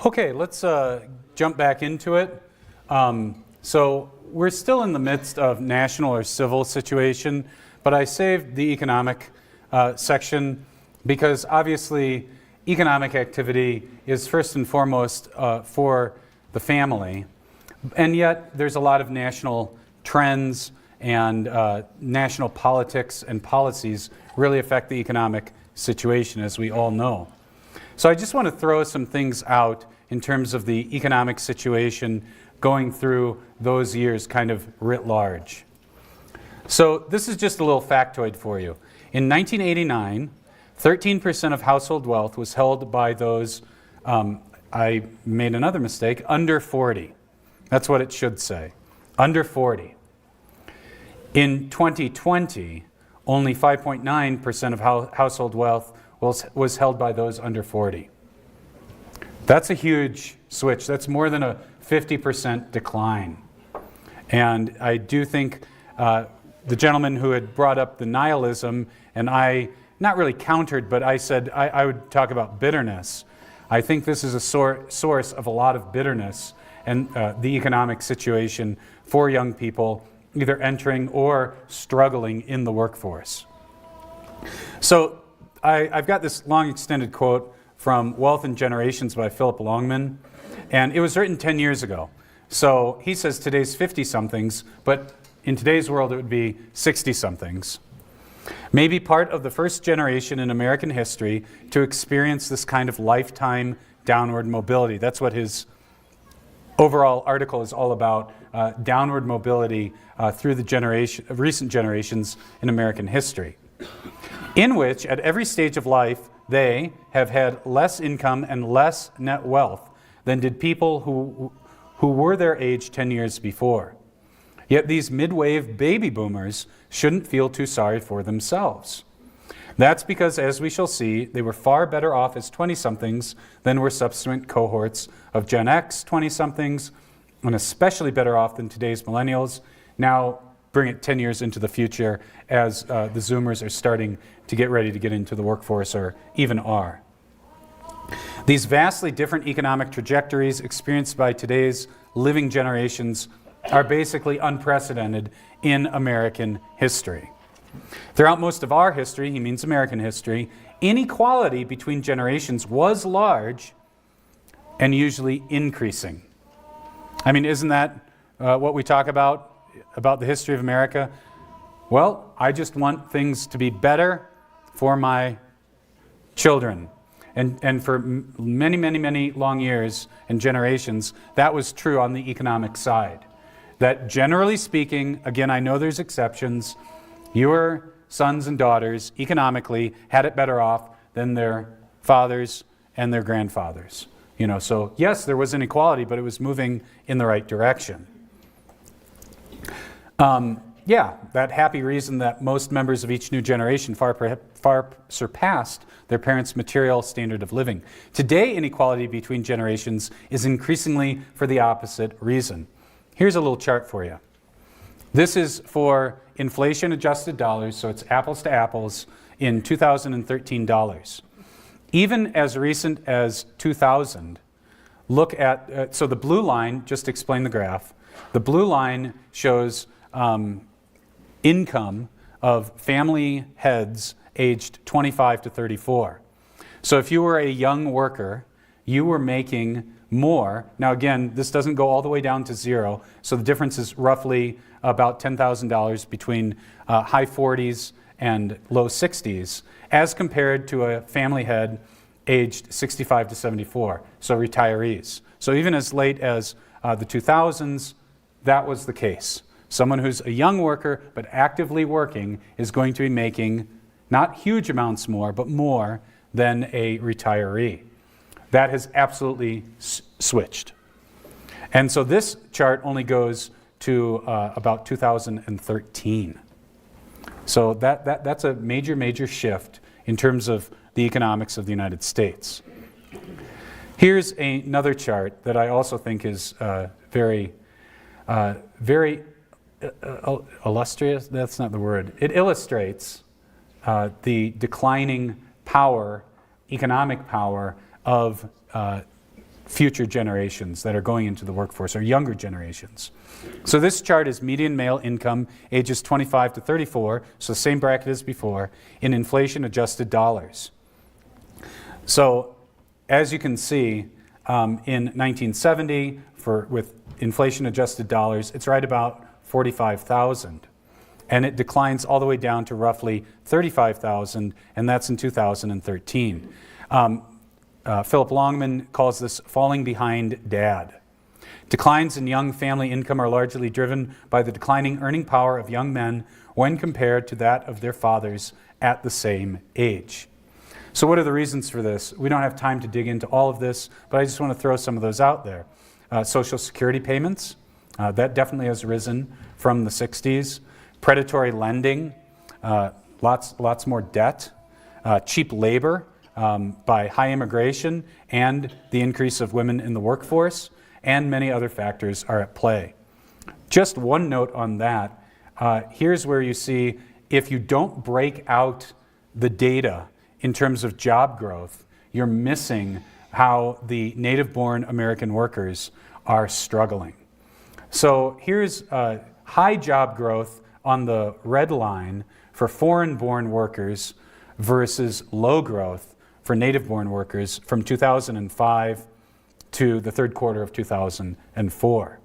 Okay, let's jump back into it. So we're still in the midst of national or civil situation, but I saved the economic section because obviously economic activity is first and foremost for the family, and yet there's a lot of national trends and national politics and policies really affect the economic situation, as we all know. So I just want to throw some things out in terms of the economic situation going through those years kind of writ large. So this is just a little factoid for you. In 1989, 13% of household wealth was held by those, I made another mistake, under 40. That's what it should say, under 40. In 2020, only 5.9% of household wealth was held by those under 40. That's a huge switch. That's more than a 50% decline. And I do think the gentleman who had brought up the nihilism, and I not really countered, but I said I would talk about bitterness. I think this is a source of a lot of bitterness and the economic situation for young people either entering or struggling in the workforce. So I've got this long extended quote from Wealth and Generations by Philip Longman, and it was written 10 years ago. So he says today's 50-somethings, but in today's world it would be 60-somethings. May be part of the first generation in American history to experience this kind of lifetime downward mobility. That's what his overall article is all about, downward mobility through the recent generations in American history, in which at every stage of life they have had less income and less net wealth than did people who were their age 10 years before. Yet these mid-wave baby boomers shouldn't feel too sorry for themselves. That's because, as we shall see, they were far better off as 20-somethings than were subsequent cohorts of Gen X 20-somethings, and especially better off than today's millennials. Now bring it 10 years into the future as the Zoomers are starting to get ready to get into the workforce, or even are. These vastly different economic trajectories experienced by today's living generations are basically unprecedented in American history. Throughout most of our history, he means American history, inequality between generations was large and usually increasing. I mean, isn't that what we talk about the history of America? Well, I just want things to be better for my children. And for many, many, many long years and generations, that was true on the economic side. That generally speaking, again, I know there's exceptions, your sons and daughters economically had it better off than their fathers and their grandfathers. You know, so yes, there was inequality, but it was moving in the right direction. Yeah, that happy reason that most members of each new generation far surpassed their parents' material standard of living. Today, inequality between generations is increasingly for the opposite reason. Here's a little chart for you. This is for inflation-adjusted dollars, so it's apples to apples in 2013 dollars. Even as recent as 2000, look at, so the blue line, just to explain the graph, the blue line shows income of family heads aged 25 to 34. So if you were a young worker, you were making more. Now again, this doesn't go all the way down to zero, so the difference is roughly about $10,000 between high 40s and low 60s, as compared to a family head aged 65 to 74, so retirees. So even as late as the 2000s, that was the case. Someone who's a young worker but actively working is going to be making not huge amounts more, but more than a retiree. That has absolutely switched. And so this chart only goes to about 2013. So that's a major, major shift in terms of the economics of the United States. Here's another chart that I also think is very illustrious. That's not the word. It illustrates the declining power, economic power of future generations that are going into the workforce, or younger generations. So this chart is median male income, ages 25 to 34, so the same bracket as before, in inflation-adjusted dollars. So as you can see, in 1970, with inflation-adjusted dollars, it's right about 45,000. And it declines all the way down to roughly 35,000, and that's in 2013. Philip Longman calls this falling behind dad. Declines in young family income are largely driven by the declining earning power of young men when compared to that of their fathers at the same age. So what are the reasons for this? We don't have time to dig into all of this, but I just want to throw some of those out there. Social Security payments, that definitely has risen from the 60s. Predatory lending, lots more debt. Cheap labor by high immigration and the increase of women in the workforce, and many other factors are at play. Just one note on that. Here's where you see, if you don't break out the data in terms of job growth, you're missing how the native-born American workers are struggling. So here's high job growth on the red line for foreign-born workers versus low growth for native-born workers from 2005 to the third quarter of 2004.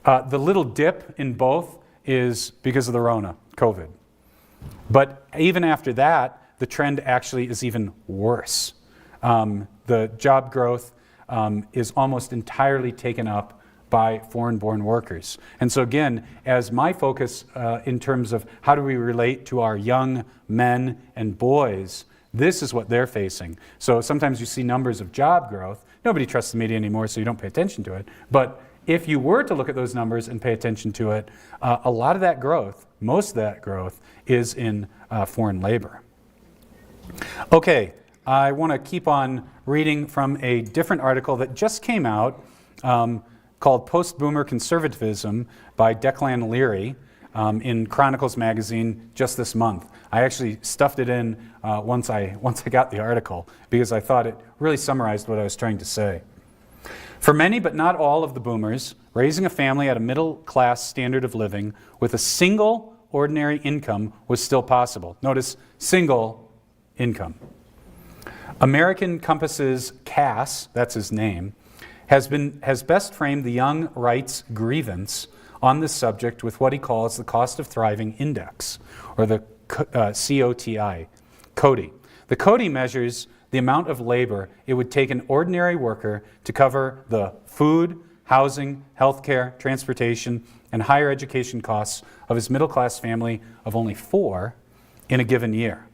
The little dip in both is because of the Rona, COVID. But even after that, the trend actually is even worse. The job growth is almost entirely taken up by foreign-born workers. And so again, as my focus in terms of how do we relate to our young men and boys, this is what they're facing. So sometimes you see numbers of job growth. Nobody trusts the media anymore, so you don't pay attention to it. But if you were to look at those numbers and pay attention to it, a lot of that growth, most of that growth, is in foreign labor. Okay, I want to keep on reading from a different article that just came out called Post-Boomer Conservatism by Declan Leary in Chronicles magazine just this month. I actually stuffed it in once I got the article because I thought it really summarized what I was trying to say. For many, but not all of the boomers, raising a family at a middle-class standard of living with a single ordinary income was still possible. Notice, single income. American Compass's Cass, that's his name, has best framed the young right's grievance on this subject with what he calls the Cost of Thriving Index, or the COTI, COTI. The COTI measures the amount of labor it would take an ordinary worker to cover the food, housing, healthcare, transportation, and higher education costs of his middle-class family of only 4 in a given year.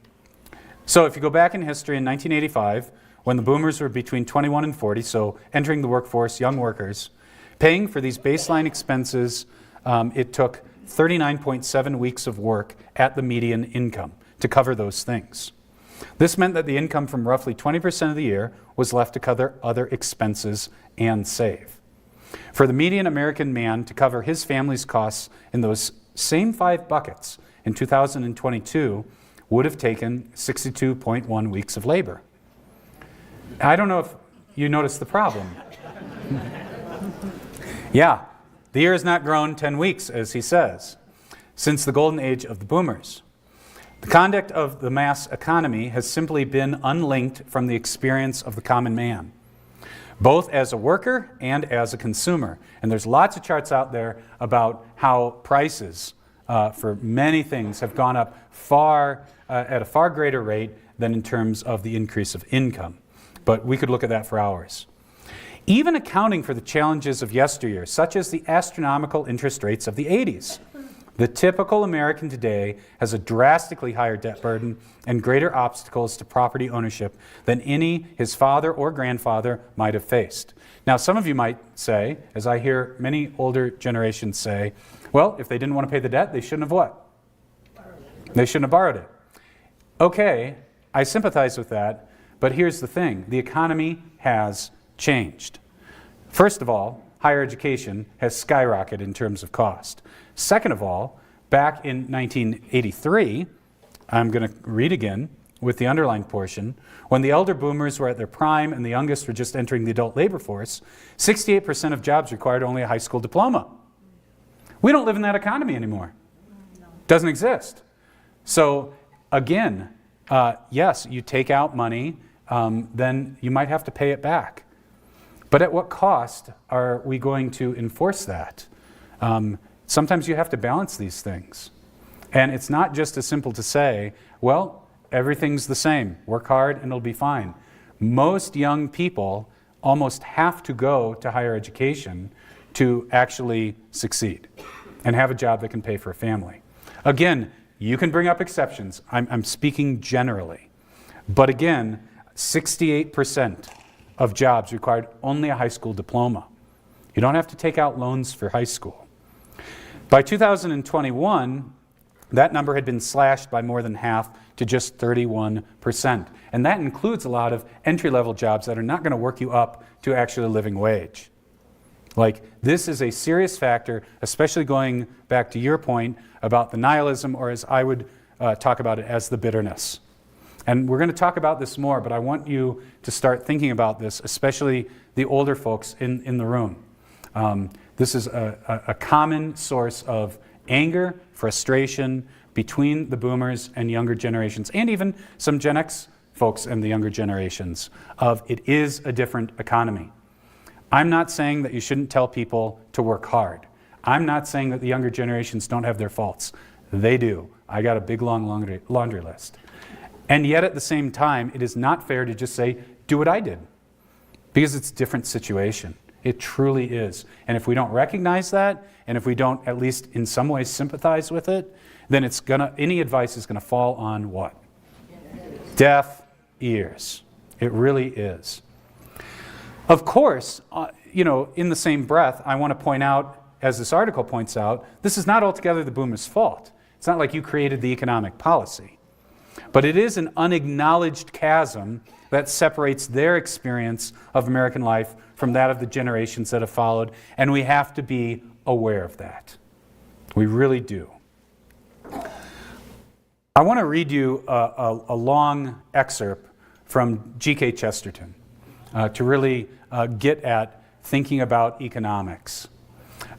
So if you go back in history, in 1985, when the boomers were between 21 and 40, so entering the workforce, young workers, paying for these baseline expenses, it took 39.7 weeks of work at the median income to cover those things. This meant that the income from roughly 20% of the year was left to cover other expenses and save. For the median American man to cover his family's costs in those same 5 buckets in 2022 would have taken 62.1 weeks of labor. I don't know if you noticed the problem. Yeah, the year has not grown 10 weeks, as he says, since the golden age of the boomers. The conduct of the mass economy has simply been unlinked from the experience of the common man, both as a worker and as a consumer. And there's lots of charts out there about how prices for many things have gone up at a far greater rate than in terms of the increase of income. But we could look at that for hours. Even accounting for the challenges of yesteryear, such as the astronomical interest rates of the 80s, the typical American today has a drastically higher debt burden and greater obstacles to property ownership than any his father or grandfather might have faced. Now, some of you might say, as I hear many older generations say, well, if they didn't want to pay the debt, they shouldn't have what? They shouldn't have borrowed it. Okay, I sympathize with that, but here's the thing. The economy has changed. First of all, higher education has skyrocketed in terms of cost. Second of all, back in 1983, I'm going to read again, with the underlined portion, when the elder boomers were at their prime and the youngest were just entering the adult labor force, 68% of jobs required only a high school diploma. We don't live in that economy anymore. Doesn't exist. So again, yes, you take out money, then you might have to pay it back. But at what cost are we going to enforce that? Sometimes you have to balance these things. And it's not just as simple to say, well, everything's the same. Work hard and it'll be fine. Most young people almost have to go to higher education to actually succeed and have a job that can pay for a family. Again, you can bring up exceptions. I'm speaking generally. But again, 68% of jobs required only a high school diploma. You don't have to take out loans for high school. By 2021, that number had been slashed by more than half to just 31%. And that includes a lot of entry-level jobs that are not going to work you up to actually a living wage. Like, this is a serious factor, especially going back to your point about the nihilism, or as I would talk about it, as the bitterness. And we're going to talk about this more, but I want you to start thinking about this, especially the older folks in the room. This is a common source of anger, frustration between the boomers and younger generations, and even some Gen X folks and the younger generations, of it is a different economy. I'm not saying that you shouldn't tell people to work hard. I'm not saying that the younger generations don't have their faults. They do. I got a big long laundry list. And yet at the same time, it is not fair to just say, do what I did. Because it's a different situation. It truly is. And if we don't recognize that, and if we don't at least in some ways sympathize with it, then any advice is gonna fall on what? Deaf ears. It really is. Of course, in the same breath, I want to point out, as this article points out, this is not altogether the boomers' fault. It's not like you created the economic policy. But it is an unacknowledged chasm that separates their experience of American life from that of the generations that have followed, and we have to be aware of that. We really do. I want to read you a long excerpt from G.K. Chesterton to really get at thinking about economics.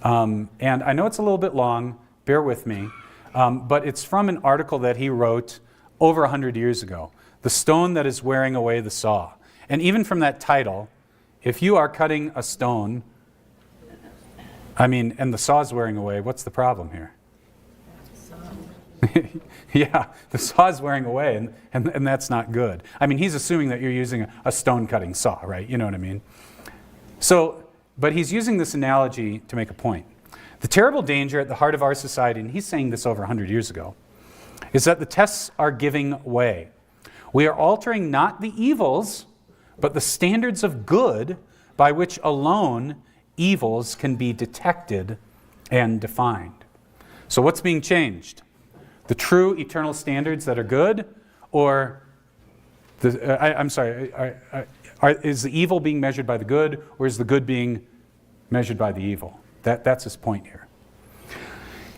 And I know it's a little bit long, bear with me, but it's from an article that he wrote over 100 years ago, The Stone That Is Wearing Away the Saw. And even from that title, if you are cutting a stone, and the saw is wearing away, what's the problem here? Yeah, the saw is wearing away, and that's not good. He's assuming that you're using a stone-cutting saw, right? You know what I mean? So, but he's using this analogy to make a point. The terrible danger at the heart of our society, and he's saying this over 100 years ago, is that the tests are giving way. We are altering not the evils, but the standards of good by which alone evils can be detected and defined. So what's being changed? The true eternal standards that are good, or is the evil being measured by the good, or is the good being measured by the evil? That's his point here.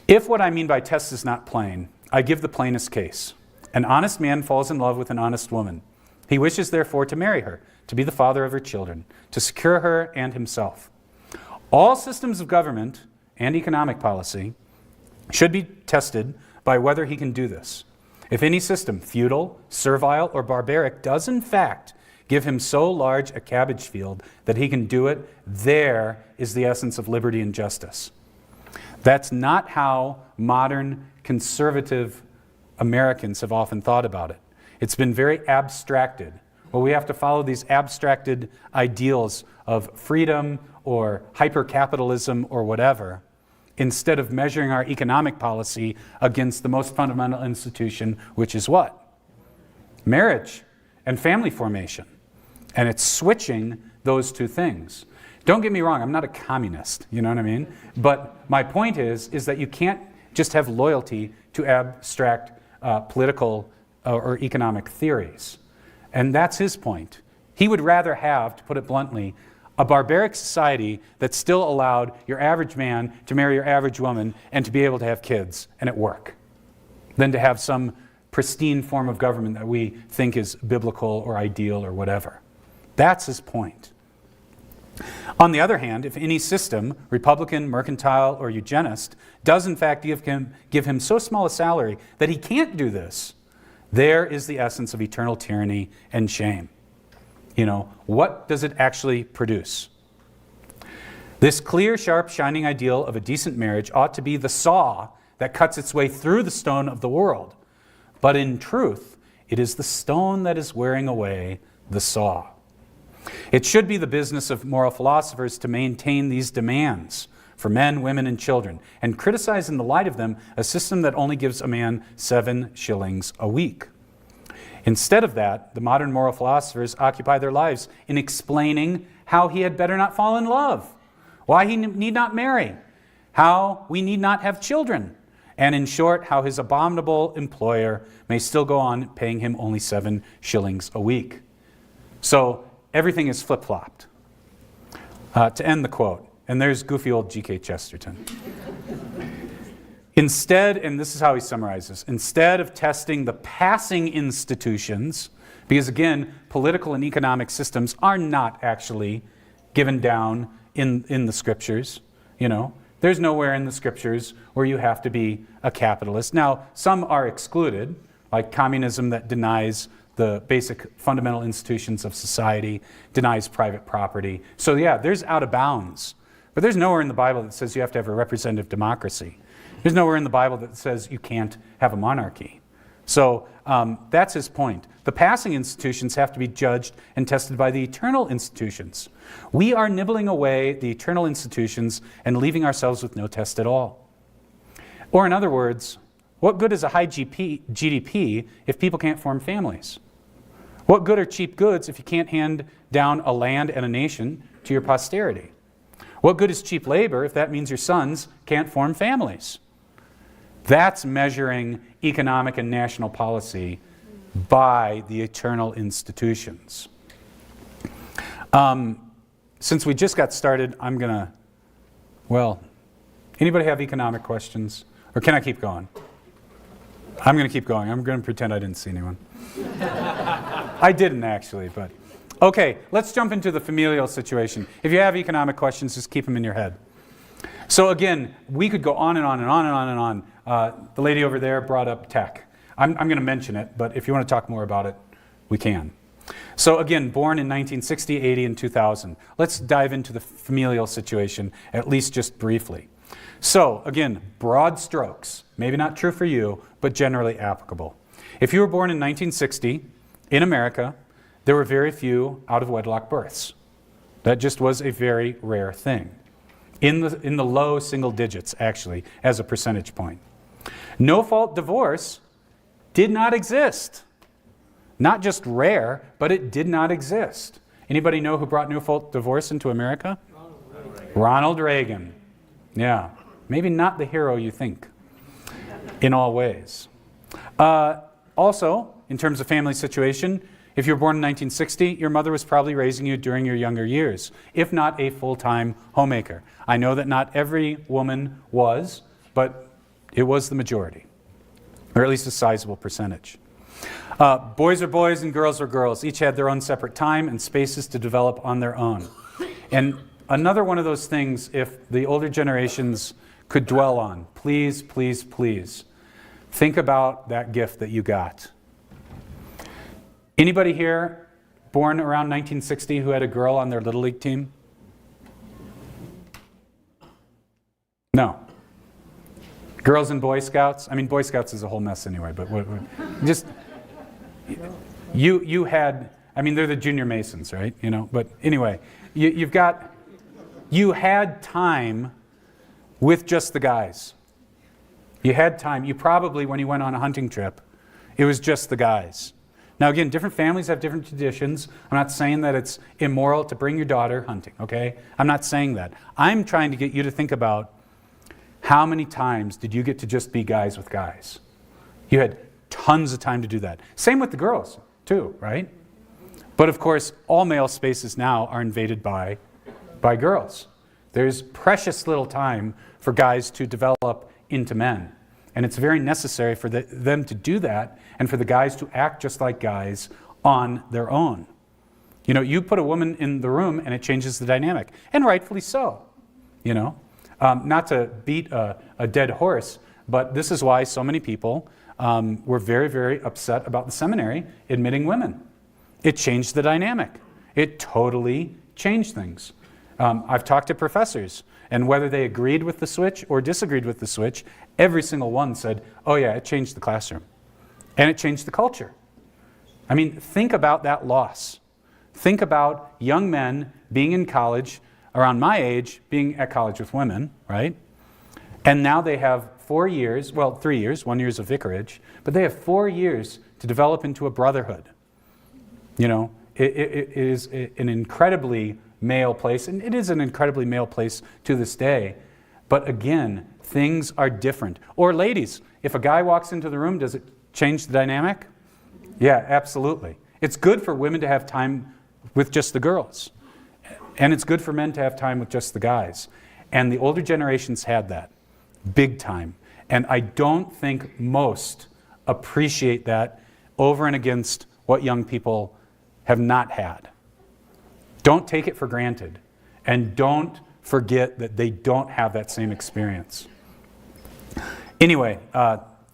If what I mean by test is not plain, I give the plainest case. An honest man falls in love with an honest woman. He wishes, therefore, to marry her, to be the father of her children, to secure her and himself. All systems of government and economic policy should be tested by whether he can do this. If any system, feudal, servile, or barbaric, does in fact give him so large a cabbage field that he can do it, there is the essence of liberty and justice. That's not how modern conservative Americans have often thought about it. It's been very abstracted. Well, we have to follow these abstracted ideals of freedom or hyper-capitalism or whatever, instead of measuring our economic policy against the most fundamental institution, which is what? Marriage and family formation. And it's switching those two things. Don't get me wrong, I'm not a communist, you know what I mean? But my point is that you can't just have loyalty to abstract political or economic theories. And that's his point. He would rather have, to put it bluntly, a barbaric society that still allowed your average man to marry your average woman and to be able to have kids and at work, than to have some pristine form of government that we think is biblical or ideal or whatever. That's his point. On the other hand, if any system, Republican, mercantile, or eugenist, does in fact give him so small a salary that he can't do this, there is the essence of eternal tyranny and shame. What does it actually produce? This clear, sharp, shining ideal of a decent marriage ought to be the saw that cuts its way through the stone of the world. But in truth, it is the stone that is wearing away the saw. It should be the business of moral philosophers to maintain these demands for men, women, and children, and criticize in the light of them a system that only gives a man 7 shillings a week. Instead of that, the modern moral philosophers occupy their lives in explaining how he had better not fall in love, why he need not marry, how we need not have children, and in short, how his abominable employer may still go on paying him only 7 shillings a week. So everything is flip-flopped. To end the quote, and there's goofy old G.K. Chesterton. Instead, and this is how he summarizes, instead of testing the passing institutions, because again, political and economic systems are not actually given down in the scriptures, There's nowhere in the scriptures where you have to be a capitalist. Now, some are excluded, like communism that denies the basic fundamental institutions of society, denies private property. So yeah, there's out of bounds. But there's nowhere in the Bible that says you have to have a representative democracy. There's nowhere in the Bible that says you can't have a monarchy. So that's his point. The passing institutions have to be judged and tested by the eternal institutions. We are nibbling away the eternal institutions and leaving ourselves with no test at all. Or in other words, what good is a high GDP if people can't form families? What good are cheap goods if you can't hand down a land and a nation to your posterity? What good is cheap labor if that means your sons can't form families? That's measuring economic and national policy by the eternal institutions. Since we just got started, anybody have economic questions? Or can I keep going? I'm going to keep going. I'm going to pretend I didn't see anyone. I didn't actually, but okay, let's jump into the familial situation. If you have economic questions, just keep them in your head. So again, we could go on and on and on and on and on. The lady over there brought up tech. I'm going to mention it, but if you want to talk more about it, we can. So again, born in 1960, 80, and 2000. Let's dive into the familial situation, at least just briefly. So again, broad strokes. Maybe not true for you, but generally applicable. If you were born in 1960, in America, there were very few out-of-wedlock births. That just was a very rare thing. In the low single digits, actually, as a percentage point. No-fault divorce did not exist. Not just rare, but it did not exist. Anybody know who brought no-fault divorce into America? Ronald Reagan. Yeah, maybe not the hero you think in all ways. Also, in terms of family situation, if you were born in 1960, your mother was probably raising you during your younger years, if not a full-time homemaker. I know that not every woman was, but it was the majority, or at least a sizable percentage. Boys are boys and girls are girls. Each had their own separate time and spaces to develop on their own. And another one of those things, if the older generations could dwell on, please, please, please, think about that gift that you got. Anybody here born around 1960 who had a girl on their Little League team? No. Girls and Boy Scouts? I mean, Boy Scouts is a whole mess anyway, but just, you had, I mean, they're the junior Masons, right? But anyway, you had time with just the guys. You had time. You probably, when you went on a hunting trip, it was just the guys. Now again, different families have different traditions. I'm not saying that it's immoral to bring your daughter hunting, okay? I'm not saying that. I'm trying to get you to think about how many times did you get to just be guys with guys? You had tons of time to do that. Same with the girls, too, right? But of course, all male spaces now are invaded by girls. There's precious little time for guys to develop into men. And it's very necessary for them to do that and for the guys to act just like guys on their own. You know, you put a woman in the room and it changes the dynamic, and rightfully so. You know, not to beat a dead horse, but this is why so many people were very, very upset about the seminary admitting women. It changed the dynamic. It totally changed things. I've talked to professors, and whether they agreed with the switch or disagreed with the switch, every single one said, oh yeah, it changed the classroom. And it changed the culture. I mean, think about that loss. Think about young men being in college, around my age, being at college with women, right? And now they have 4 years, well, 3 years, 1 year is a vicarage, but they have 4 years to develop into a brotherhood. You know, it is an incredibly male place, and it is an incredibly male place to this day. But again, things are different. Or ladies, if a guy walks into the room, does it change the dynamic? Yeah, absolutely. It's good for women to have time with just the girls. And it's good for men to have time with just the guys. And the older generations had that, big time. And I don't think most appreciate that over and against what young people have not had. Don't take it for granted. And don't forget that they don't have that same experience. Anyway,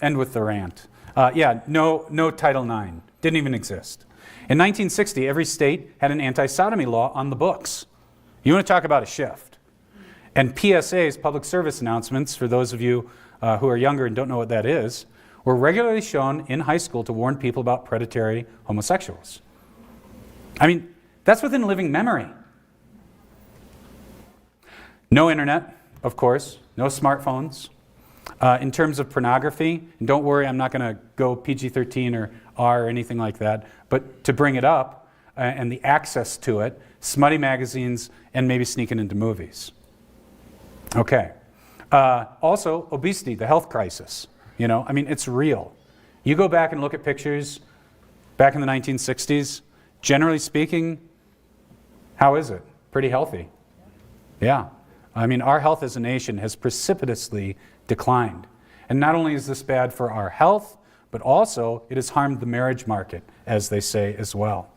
end with the rant. No Title IX. Didn't even exist. In 1960, every state had an anti-sodomy law on the books. You want to talk about a shift. And PSAs, public service announcements, for those of you who are younger and don't know what that is, were regularly shown in high school to warn people about predatory homosexuals. I mean, that's within living memory. No internet, of course, no smartphones. In terms of pornography, and don't worry, I'm not going to go PG-13 or R or anything like that, but to bring it up and the access to it, smutty magazines and maybe sneaking into movies. Okay. Also, obesity, the health crisis. You know, I mean, it's real. You go back and look at pictures back in the 1960s, generally speaking, how is it? Pretty healthy. Yeah. I mean, our health as a nation has precipitously declined. And not only is this bad for our health, but also it has harmed the marriage market, as they say as well.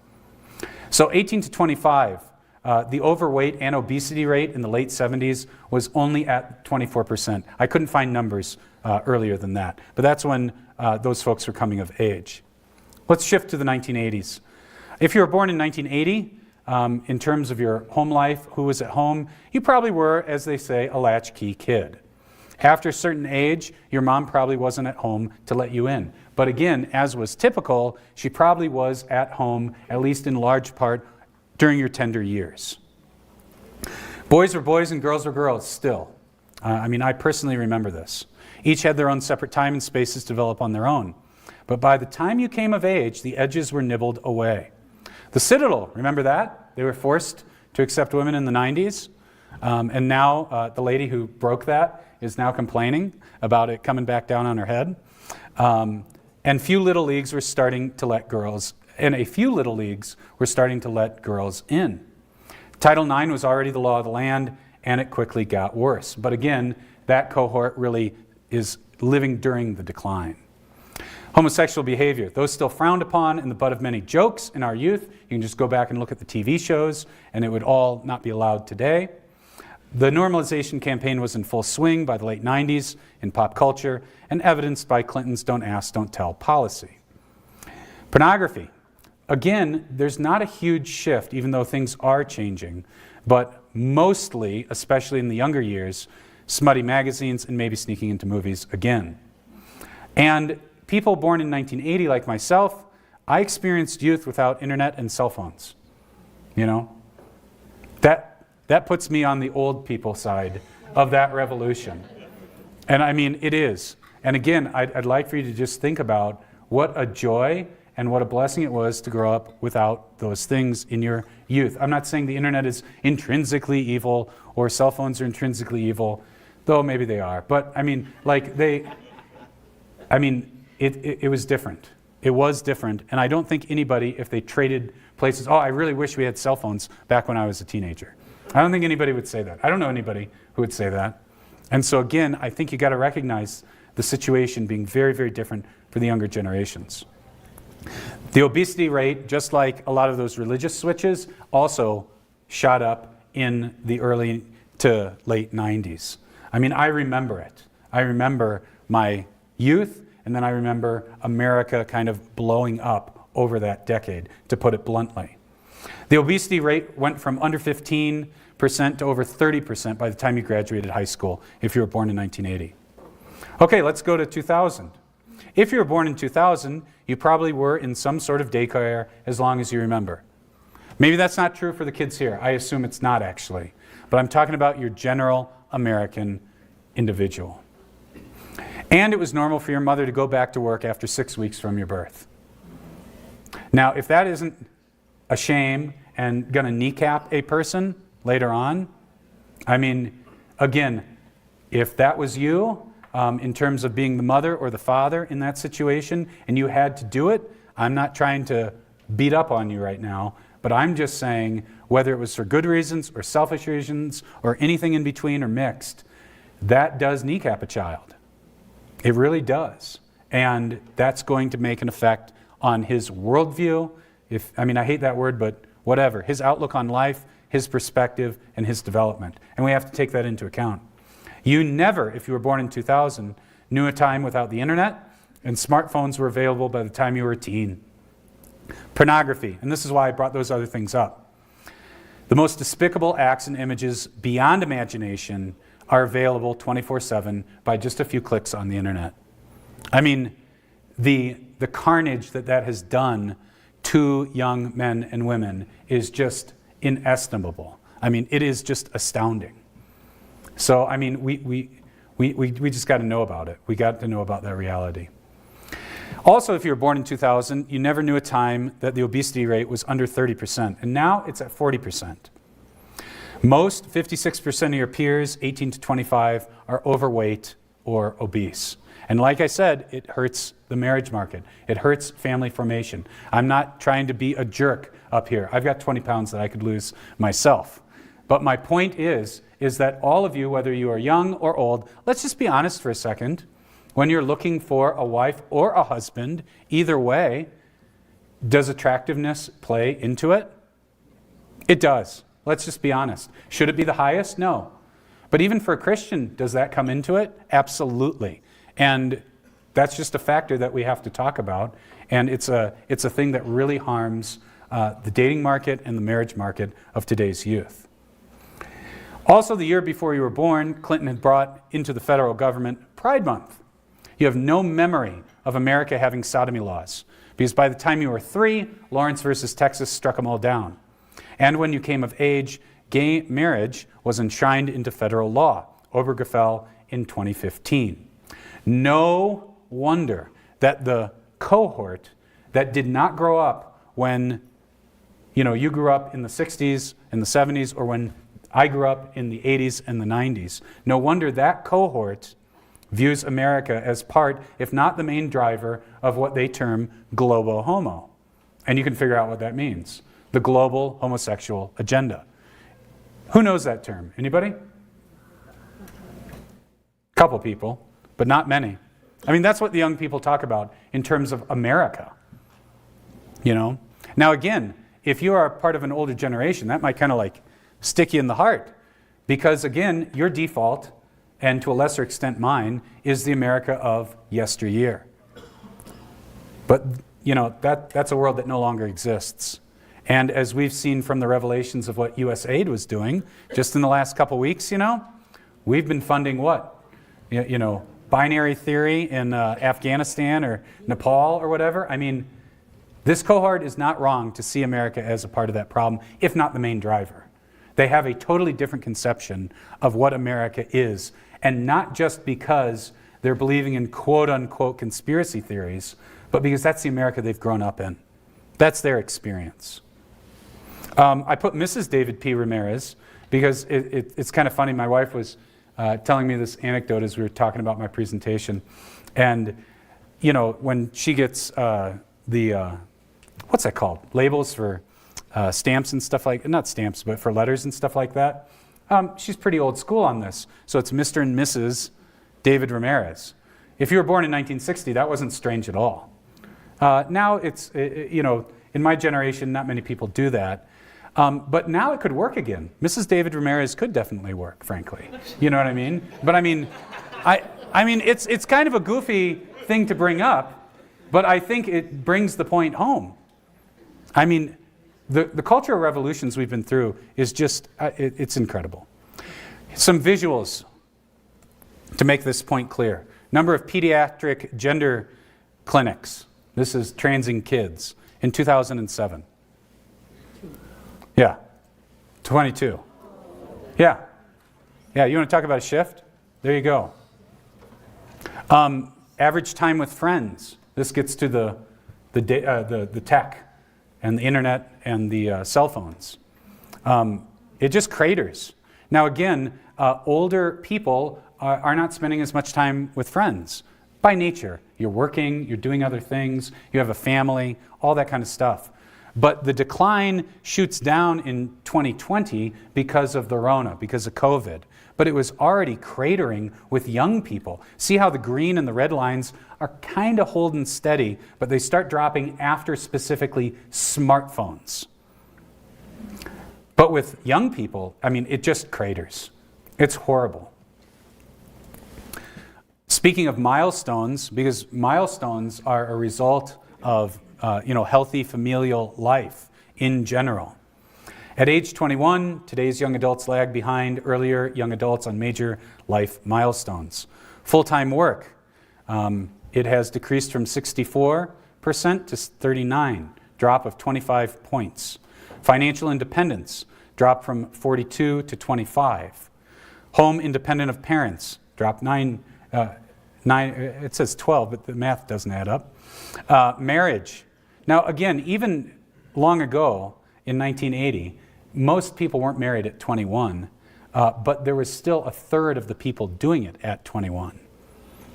So 18 to 25, the overweight and obesity rate in the late 70s was only at 24%. I couldn't find numbers earlier than that, but that's when those folks were coming of age. Let's shift to the 1980s. If you were born in 1980, in terms of your home life, who was at home, you probably were, as they say, a latchkey kid. After a certain age, your mom probably wasn't at home to let you in. But again, as was typical, she probably was at home, at least in large part, during your tender years. Boys were boys and girls were girls still. I mean, I personally remember this. Each had their own separate time and spaces to develop on their own. But by the time you came of age, the edges were nibbled away. The Citadel, remember that? They were forced to accept women in the 90s. And now the lady who broke that is now complaining about it coming back down on her head. And few little leagues were starting to let girls, and a few little leagues were starting to let girls in. Title IX was already the law of the land, and it quickly got worse. But again, that cohort really is living during the decline. Homosexual behavior, those still frowned upon and the butt of many jokes in our youth. You can just go back and look at the TV shows, and it would all not be allowed today. The normalization campaign was in full swing by the late 90s in pop culture, and evidenced by Clinton's don't ask, don't tell policy. Pornography. Again, there's not a huge shift, even though things are changing, but mostly, especially in the younger years, smutty magazines and maybe sneaking into movies again. And people born in 1980, like myself, I experienced youth without internet and cell phones. You know, that puts me on the old people side of that revolution. And I mean, it is. And again, I'd like for you to just think about what a joy and what a blessing it was to grow up without those things in your youth. I'm not saying the internet is intrinsically evil or cell phones are intrinsically evil, though maybe they are. But I mean, like it was different. It was different. And I don't think anybody, if they traded places, oh, I really wish we had cell phones back when I was a teenager. I don't think anybody would say that. I don't know anybody who would say that. And so again, I think you got to recognize the situation being very, very different for the younger generations. The obesity rate, just like a lot of those religious switches, also shot up in the early to late 90s. I mean, I remember it. I remember my youth, and then I remember America kind of blowing up over that decade, to put it bluntly. The obesity rate went from under 15% to over 30% by the time you graduated high school, if you were born in 1980. Okay, let's go to 2000. If you were born in 2000, you probably were in some sort of daycare as long as you remember. Maybe that's not true for the kids here. I assume it's not, actually. But I'm talking about your general American individual. And it was normal for your mother to go back to work after 6 weeks from your birth. Now, if that isn't a shame and going to kneecap a person later on, I mean, again, if that was you, in terms of being the mother or the father in that situation, and you had to do it, I'm not trying to beat up on you right now, but I'm just saying, whether it was for good reasons or selfish reasons or anything in between or mixed, that does kneecap a child. It really does. And that's going to make an effect on his worldview. I hate that word, but whatever. His outlook on life, his perspective, and his development. And we have to take that into account. You never, if you were born in 2000, knew a time without the internet, and smartphones were available by the time you were a teen. Pornography, and this is why I brought those other things up. The most despicable acts and images beyond imagination are available 24/7 by just a few clicks on the internet. I mean, the carnage that has done to young men and women is just inestimable. I mean, it is just astounding. So, I mean, we just got to know about it. We got to know about that reality. Also, if you were born in 2000, you never knew a time that the obesity rate was under 30%, and now it's at 40%. Most, 56% of your peers, 18 to 25, are overweight or obese. And like I said, it hurts the marriage market. It hurts family formation. I'm not trying to be a jerk up here. I've got 20 pounds that I could lose myself. But my point is that all of you, whether you are young or old, let's just be honest for a second. When you're looking for a wife or a husband, either way, does attractiveness play into it? It does. Let's just be honest. Should it be the highest? No. But even for a Christian, does that come into it? Absolutely. And that's just a factor that we have to talk about. And it's a thing that really harms the dating market and the marriage market of today's youth. Also, the year before you were born, Clinton had brought into the federal government Pride Month. You have no memory of America having sodomy laws, because by the time you were 3, Lawrence versus Texas struck them all down. And when you came of age, gay marriage was enshrined into federal law, Obergefell in 2015. No wonder that the cohort that did not grow up when you grew up in the 60s and the 70s, or when I grew up in the 80s and the 90s, no wonder that cohort views America as part, if not the main driver, of what they term globo homo. And you can figure out what that means. The global homosexual agenda. Who knows that term? Anybody? A couple people, but not many. I mean, that's what the young people talk about in terms of America. Now again, if you are part of an older generation, that might kind of like stick you in the heart. Because again, your default, and to a lesser extent mine, is the America of yesteryear. But, that's a world that no longer exists. And as we've seen from the revelations of what USAID was doing, just in the last couple weeks, we've been funding what? Binary theory in Afghanistan or Nepal or whatever. I mean, this cohort is not wrong to see America as a part of that problem, if not the main driver. They have a totally different conception of what America is, and not just because they're believing in quote-unquote conspiracy theories, but because that's the America they've grown up in. That's their experience. I put Mrs. David P. Ramirez because it's kind of funny. My wife was telling me this anecdote as we were talking about my presentation. And, when she gets what's that called? Labels for stamps and stuff not stamps, but for letters and stuff like that. She's pretty old school on this. So it's Mr. and Mrs. David Ramirez. if you were born in 1960, that wasn't strange at all. Now it's, in my generation, not many people do that. But now it could work again. Mrs. David Ramirez could definitely work, frankly. You know what I mean? But I mean, it's kind of a goofy thing to bring up, but I think it brings the point home. I mean, the cultural revolutions we've been through is just, it's incredible. Some visuals to make this point clear. Number of pediatric gender clinics. This is transing kids in 2007. Yeah, 22. Yeah, you want to talk about a shift? There you go. Average time with friends. This gets to the tech and the internet and the cell phones. It just craters. Now again, older people are not spending as much time with friends. By nature, you're working, you're doing other things, you have a family, all that kind of stuff. But the decline shoots down in 2020 because of the Rona, because of COVID. But it was already cratering with young people. See how the green and the red lines are kind of holding steady, but they start dropping after specifically smartphones. But with young people, I mean, it just craters. It's horrible. Speaking of milestones, because milestones are a result of healthy familial life in general. At age 21, today's young adults lag behind earlier young adults on major life milestones. Full-time work, it has decreased from 64% to 39%, drop of 25 points. Financial independence, dropped from 42 to 25. Home independent of parents, dropped 9, it says 12, but the math doesn't add up. Marriage. Now again, even long ago in 1980, most people weren't married at 21, but there was still a third of the people doing it at 21.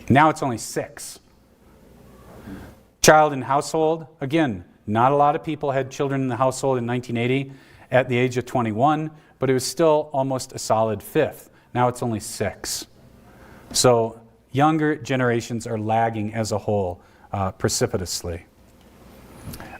Now it's only 6. Child and household, again, not a lot of people had children in the household in 1980 at the age of 21, but it was still almost a solid fifth. Now it's only 6. So younger generations are lagging as a whole precipitously.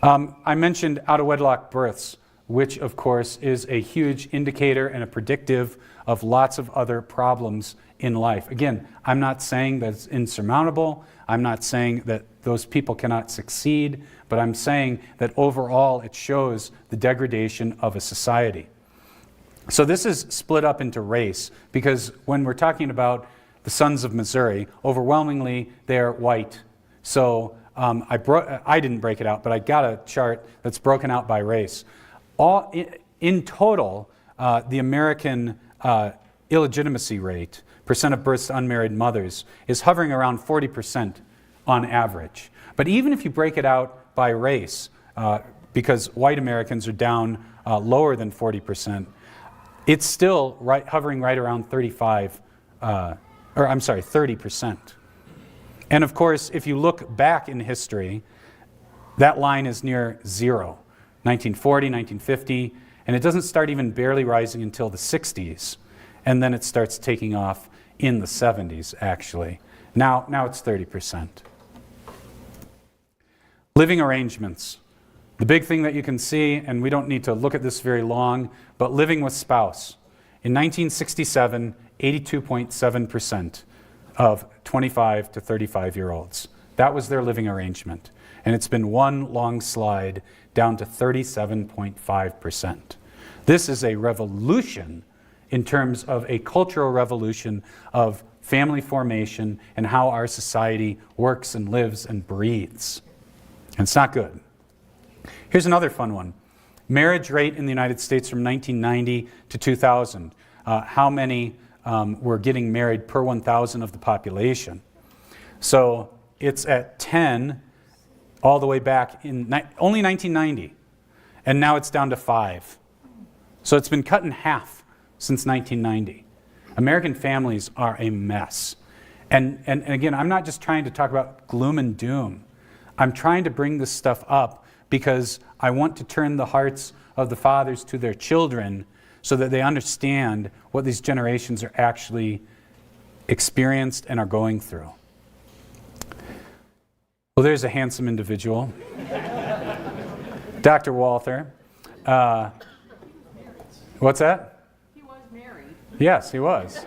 I mentioned out-of-wedlock births, which of course is a huge indicator and a predictive of lots of other problems in life. Again, I'm not saying that it's insurmountable. I'm not saying that those people cannot succeed, but I'm saying that overall it shows the degradation of a society. So this is split up into race, because when we're talking about the Sons of Missouri, overwhelmingly they're white. So I didn't break it out, but I got a chart that's broken out by race. In total, the American illegitimacy rate, percent of births to unmarried mothers, is hovering around 40% on average. But even if you break it out by race, because white Americans are down lower than 40%, it's still hovering right around 30%. And of course, if you look back in history, that line is near 0. 1940, 1950, and it doesn't start even barely rising until the 60s, and then it starts taking off in the 70s, actually. Now it's 30%. Living arrangements. The big thing that you can see, and we don't need to look at this very long, but living with spouse. In 1967, 82.7% of 25 to 35-year-olds. That was their living arrangement. And it's been one long slide down to 37.5%. This is a revolution in terms of a cultural revolution of family formation and how our society works and lives and breathes. And it's not good. Here's another fun one. Marriage rate in the United States from 1990 to 2000. How many were getting married per 1,000 of the population? So it's at 10 all the way back in only 1990. And now it's down to 5. So it's been cut in half since 1990. American families are a mess. And again, I'm not just trying to talk about gloom and doom. I'm trying to bring this stuff up because I want to turn the hearts of the fathers to their children so that they understand what these generations are actually experienced and are going through. Well, there's a handsome individual. Dr. Walther. What's that? He was married. Yes, he was.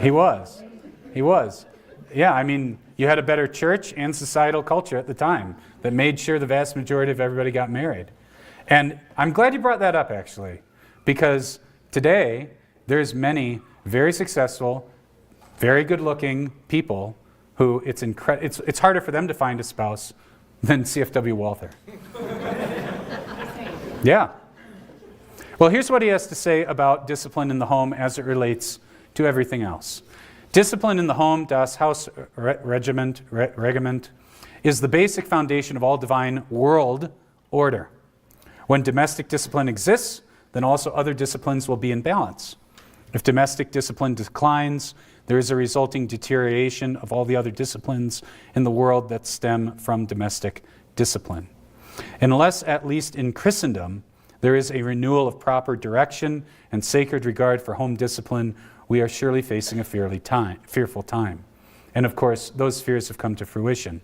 He was. He was. Yeah, I mean, you had a better church and societal culture at the time that made sure the vast majority of everybody got married. And I'm glad you brought that up, actually, because today there's many very successful, very good-looking people who it's harder for them to find a spouse than CFW Walther. Yeah. Well, here's what he has to say about discipline in the home as it relates to everything else. Discipline in the home, das Hausregiment, is the basic foundation of all divine world order. When domestic discipline exists, then also other disciplines will be in balance. If domestic discipline declines, there is a resulting deterioration of all the other disciplines in the world that stem from domestic discipline. Unless, at least in Christendom, there is a renewal of proper direction and sacred regard for home discipline, we are surely facing a fearful time. And of course, those fears have come to fruition.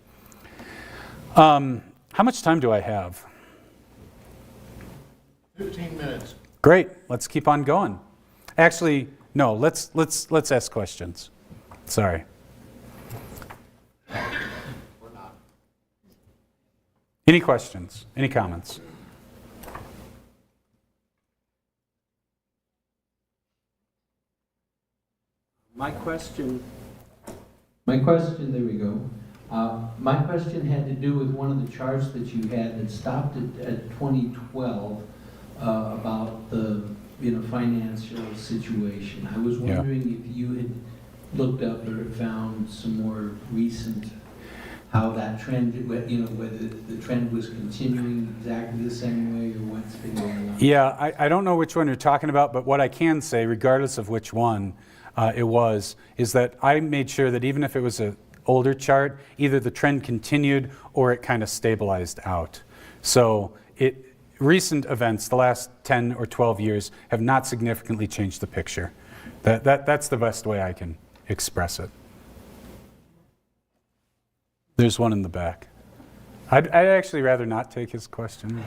How much time do I have? 15 minutes. Great, let's keep on going. Actually, no, let's ask questions. Sorry. Or not. Any questions? Any comments? My question, there we go. My question had to do with one of the charts that you had that stopped at 2012 about the financial situation. I was wondering if you had looked up or found some more recent, how that trend, whether the trend was continuing exactly the same way or what's been going on. Yeah, I don't know which one you're talking about, but what I can say, regardless of which one is that I made sure that even if it was an older chart, either the trend continued or it kind of stabilized out. So recent events, the last 10 or 12 years, have not significantly changed the picture. That's the best way I can express it. There's one in the back. I'd actually rather not take his question.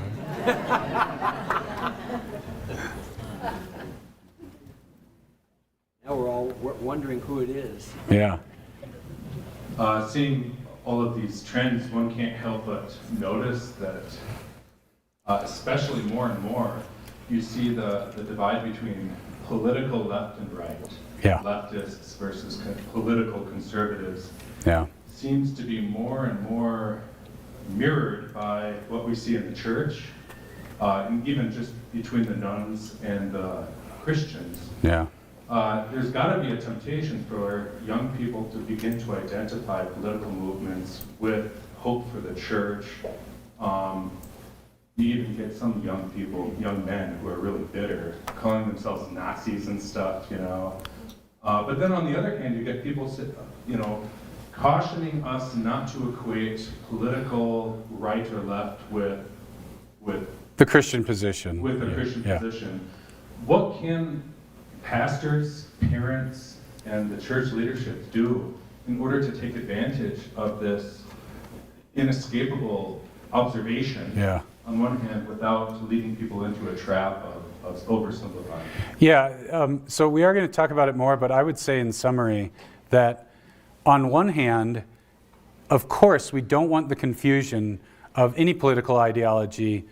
Now we're all wondering who it is. Yeah. Seeing all of these trends, one can't help but notice that, especially more and more, you see the divide between political left and right. Yeah. Leftists versus political conservatives. Yeah. Seems to be more and more mirrored by what we see in the church, and even just between the nuns and the Christians. Yeah. There's got to be a temptation for young people to begin to identify political movements with hope for the church. You even get some young people, young men, who are really bitter, calling themselves Nazis and stuff, But then on the other hand, you get people, cautioning us not to equate political right or left with The Christian position. with the Christian position. What can pastors, parents, and the church leadership do in order to take advantage of this inescapable observation on one hand without leading people into a trap of oversimplifying? Yeah, so we are going to talk about it more, but I would say in summary that on one hand, of course, we don't want the confusion of any political ideology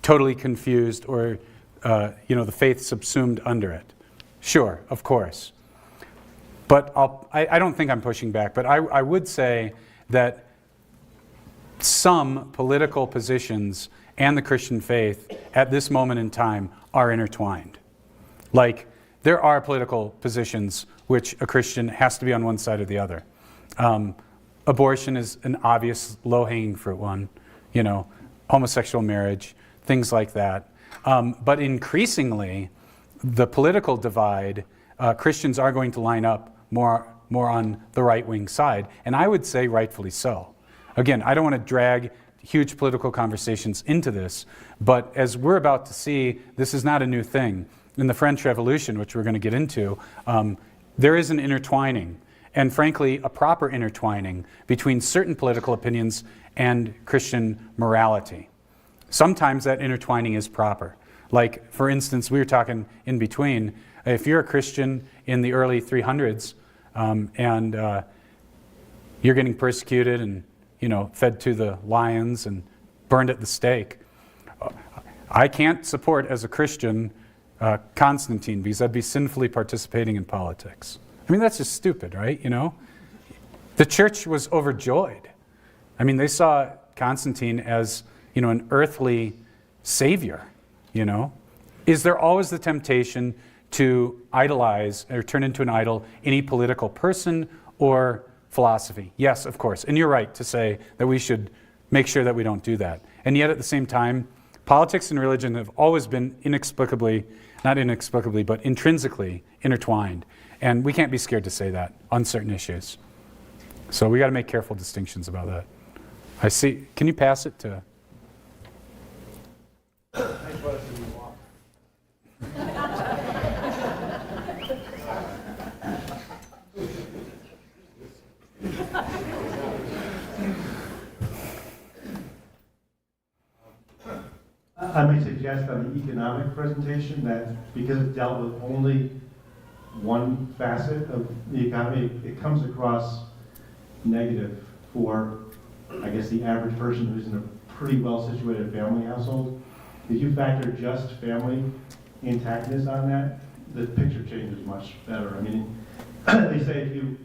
totally confused or the faith subsumed under it. Sure, of course. But I don't think I'm pushing back, but I would say that some political positions and the Christian faith at this moment in time are intertwined. Like, there are political positions which a Christian has to be on one side or the other. Abortion is an obvious low-hanging fruit one, homosexual marriage, things like that. But increasingly, the political divide, Christians are going to line up more on the right-wing side, and I would say rightfully so. Again, I don't want to drag huge political conversations into this, but as we're about to see, this is not a new thing. In the French Revolution, which we're going to get into, there is an intertwining. and frankly, a proper intertwining between certain political opinions and Christian morality. Sometimes that intertwining is proper. Like, for instance, we were talking in between, if you're a Christian in the early 300s and you're getting persecuted and, fed to the lions and burned at the stake, I can't support as a Christian Constantine, because I'd be sinfully participating in politics. I mean, that's just stupid, right? The church was overjoyed. I mean, they saw Constantine as, an earthly savior, Is there always the temptation to idolize or turn into an idol any political person or philosophy? Yes, of course. And you're right to say that we should make sure that we don't do that. And yet at the same time, politics and religion have always been not inexplicably, but intrinsically intertwined. And we can't be scared to say that on certain issues. So we got to make careful distinctions about that. I see. Can you pass it to? I might suggest on the economic presentation that because it dealt with only one facet of the economy, it comes across negative for, I guess, the average person who's in a pretty well-situated family household. If you factor just family intactness on that, the picture changes much better. I mean, they say if you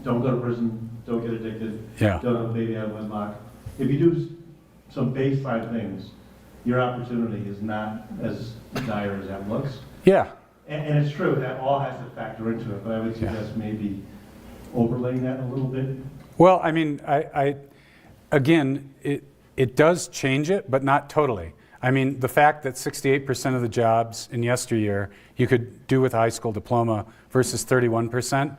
don't go to prison, don't get addicted, don't have a baby out of wedlock, if you do some baseline things, your opportunity is not as dire as that looks. Yeah. And it's true, that all has to factor into it, but I would suggest maybe overlaying that a little bit. Well, I mean, again, it does change it, but not totally. I mean, the fact that 68% of the jobs in yesteryear you could do with a high school diploma versus 31%,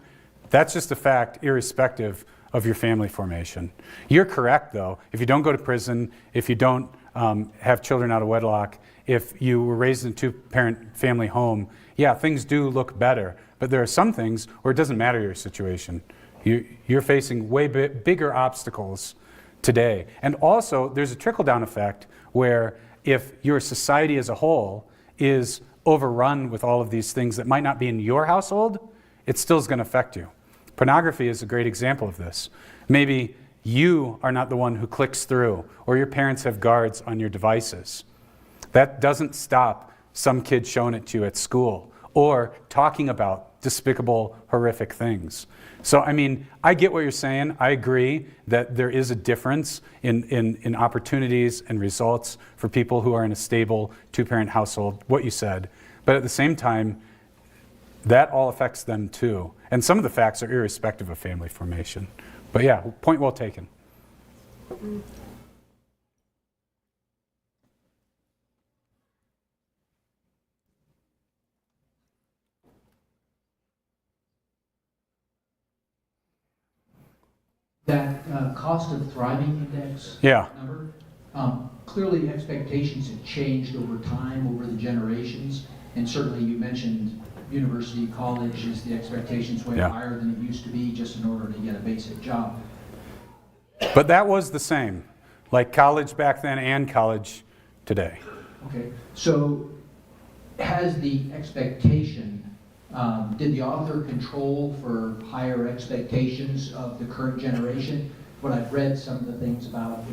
that's just a fact irrespective of your family formation. You're correct, though. If you don't go to prison, if you don't have children out of wedlock, if you were raised in a two-parent family home, yeah, things do look better. But there are some things where it doesn't matter your situation. You're facing way bigger obstacles today. And also, there's a trickle-down effect where if your society as a whole is overrun with all of these things that might not be in your household, it still is going to affect you. Pornography is a great example of this. Maybe you are not the one who clicks through, or your parents have guards on your devices. That doesn't stop some kid showing it to you at school, or talking about despicable, horrific things. So, I mean, I get what you're saying. I agree that there is a difference in opportunities and results for people who are in a stable two-parent household, what you said. But at the same time, that all affects them too. And some of the facts are irrespective of family formation. But yeah, point well taken. That cost of thriving index number, clearly expectations have changed over time, over the generations, and certainly you mentioned university, college, is the expectations way higher than it used to be just in order to get a basic job. But that was the same, like college back then and college today. Okay, so has the expectation, did the author control for higher expectations of the current generation? When I've read some of the things about,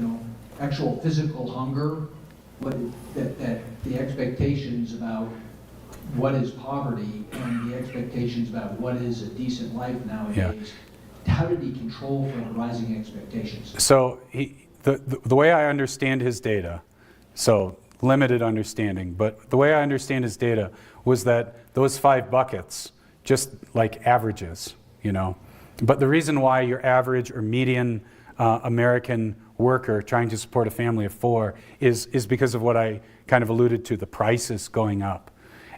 actual physical hunger, that the expectations about what is poverty and the expectations about what is a decent life nowadays, how did he control for the rising expectations? So the way I understand his data, so limited understanding, but the way I understand his data was that those 5 buckets, just like averages, But the reason why your average or median American worker trying to support a family of 4 is because of what I kind of alluded to, the prices going up.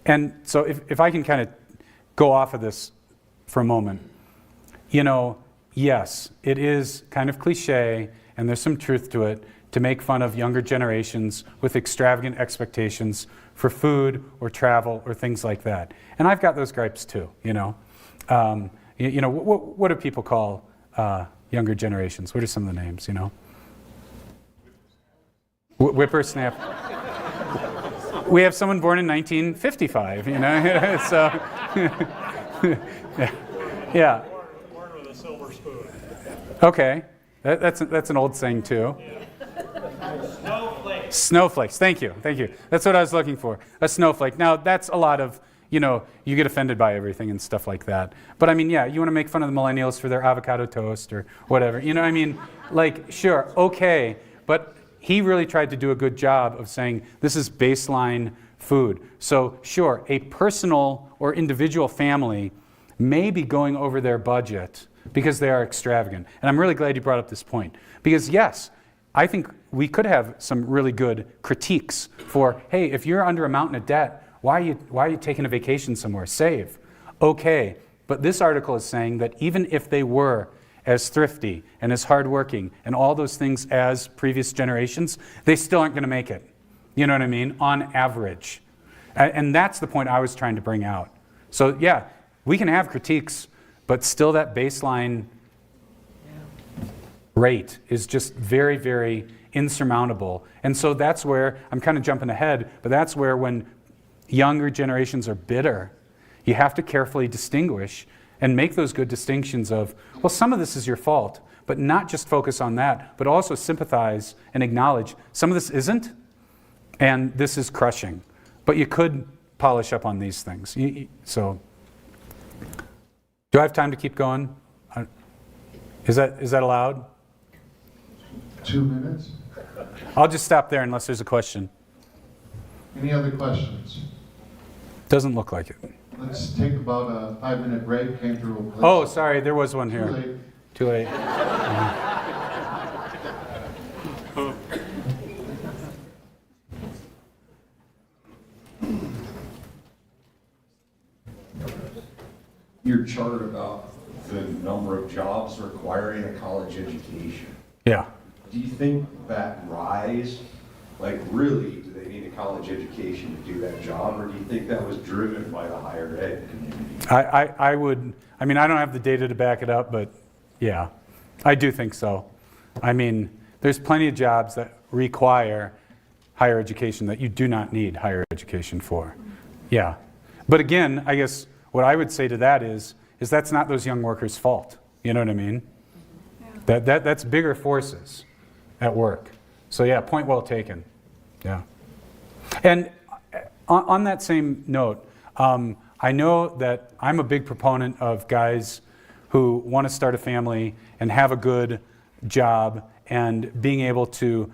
And so if I can kind of go off of this for a moment, yes, it is kind of cliche, and there's some truth to it, to make fun of younger generations with extravagant expectations for food or travel or things like that. And I've got those gripes too, You know, what do people call younger generations? What are some of the names, you know? Whippersnapper. We have someone born in 1955, you know? So, yeah. Born with a silver spoon. Okay, that's an old saying too. Snowflake. Snowflakes, thank you. That's what I was looking for, a snowflake. Now, that's a lot of, you know, you get offended by everything and stuff like that. But I mean, yeah, you want to make fun of the millennials for their avocado toast or whatever. You know, I mean, like, sure, okay, but he really tried to do a good job of saying this is baseline food. So sure, a personal or individual family may be going over their budget because they are extravagant. And I'm really glad you brought up this point. Because yes, I think we could have some really good critiques for, hey, if you're under a mountain of debt, why are you taking a vacation somewhere? Save. Okay, but this article is saying that even if they were as thrifty and as hardworking and all those things as previous generations, they still aren't going to make it. You know what I mean? On average. And that's the point I was trying to bring out. So yeah, we can have critiques, but still that baseline rate is just very, very insurmountable. And so that's where, I'm kind of jumping ahead, but that's where when younger generations are bitter, you have to carefully distinguish and make those good distinctions of, well, some of this is your fault, but not just focus on that, but also sympathize and acknowledge some of this isn't, and this is crushing. But you could polish up on these things. So, do I have time to keep going? Is that allowed? 2 minutes. I'll just stop there unless there's a question. Any other questions? Doesn't look like it. Let's take about a 5-minute break. Andrew will play. Oh, sorry, there was one here. Too late. Too late. Your chart about the number of jobs requiring a college education. Yeah. Do you think that rise, like really, do they need a college education to do that job, or do you think that was driven by the higher ed community? I mean, I don't have the data to back it up, but yeah, I do think so. I mean, there's plenty of jobs that require higher education that you do not need higher education for. Yeah. But again, I guess what I would say to that is that's not those young workers' fault. You know what I mean? Yeah. That's bigger forces at work. So yeah, point well taken. Yeah. And on that same note, I know that I'm a big proponent of guys who want to start a family and have a good job and being able to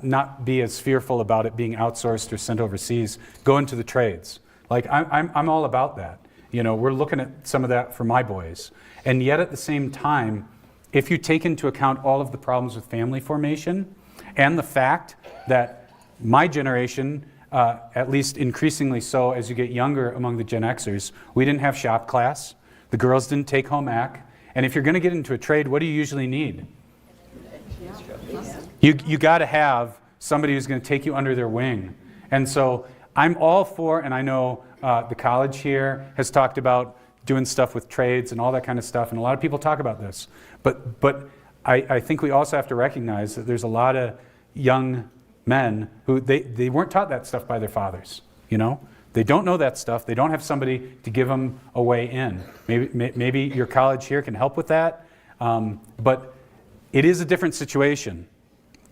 not be as fearful about it being outsourced or sent overseas, go into the trades. Like I'm all about that. You know, we're looking at some of that for my boys. And yet at the same time, if you take into account all of the problems with family formation and the fact that my generation, at least increasingly so as you get younger among the Gen Xers, we didn't have shop class, the girls didn't take home ec, and if you're going to get into a trade, what do you usually need? You got to have somebody who's going to take you under their wing. And so I'm all for, and I know the college here has talked about doing stuff with trades and all that kind of stuff, and a lot of people talk about this. But I think we also have to recognize that there's a lot of young men who they weren't taught that stuff by their fathers, you know? They don't know that stuff. They don't have somebody to give them a way in. Maybe your college here can help with that, but it is a different situation,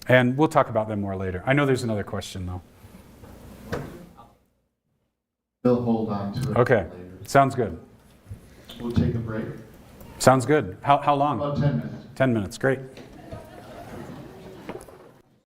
and we'll talk about them more later. I know there's another question, though. They'll hold on to it Okay, later. sounds good. We'll take a break. Sounds good. How long? About 10 minutes. 10 minutes, great.